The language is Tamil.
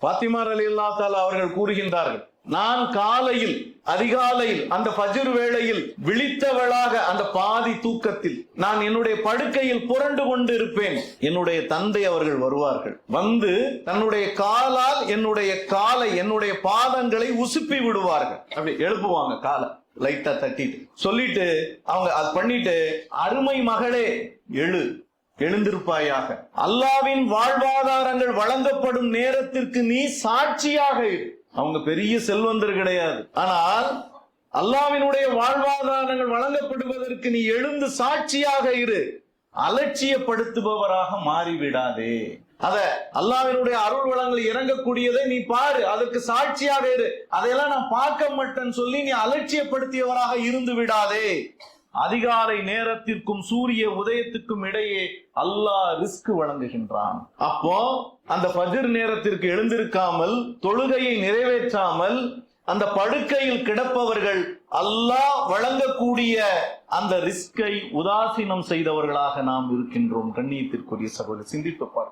பாத்திமா ரலியல்லாஹு தஆலா அவர்கள் கூறுகின்றார்கள், நான் காலையில் அதிகாலையில் அந்த ஃபஜ்ர் வேளையில் விழித்தவளாக அந்த பாதி தூக்கத்தில் நான் என்னுடைய படுக்கையில் புரண்டு கொண்டு இருப்பேன். என்னுடைய தந்தை அவர்கள் வருவார்கள். வந்து தன்னுடைய காலால் என்னுடைய காலை, என்னுடைய பாதங்களை உசுப்பி விடுவார்கள். அப்படி எழுப்புவாங்க, காலை லைட்டா தட்டிட்டு சொல்லிட்டு அவங்க அது பண்ணிட்டு, அருமை மகளே எழுந்திருப்பாயாக, அல்லாவின் வாழ்வாதாரங்கள் வழங்கப்படும் நேரத்திற்கு நீ சாட்சியாக இரு. அவங்க பெரிய செல்வந்தர் கிடையாது, ஆனால் அல்லாவினுடைய வாழ்வாதாரங்கள் வழங்கப்படுவதற்கு நீ எழுந்து சாட்சியாக இரு. அலட்சியப்படுத்துபவராக மாறிவிடாதே. அத அல்லாவினுடைய அருள் வளங்கள் இறங்கக்கூடியதை நீ பாரு, அதற்கு சாட்சியாக இரு. அதையெல்லாம் நான் பார்க்க மாட்டேன்னு சொல்லி நீ அலட்சியப்படுத்தியவராக இருந்து விடாதே. அதிகாலை நேரத்திற்கும் சூரிய உதயத்துக்கும் இடையே அல்லாஹ் ரிஸ்க் வழங்குகின்றான். அப்போ அந்த ஃபஜ்ர் நேரத்திற்கு எழுந்திருக்காமல், தொழுகையை நிறைவேற்றாமல் அந்த படுக்கையில் கிடப்பவர்கள் அல்லாஹ் வழங்கக்கூடிய அந்த ரிஸ்கை உதாசீனம் செய்தவர்களாக நாம் இருக்கின்றோம். கண்ணியத்திற்குரிய சகோதரர், சிந்தித்து பாருங்கள்.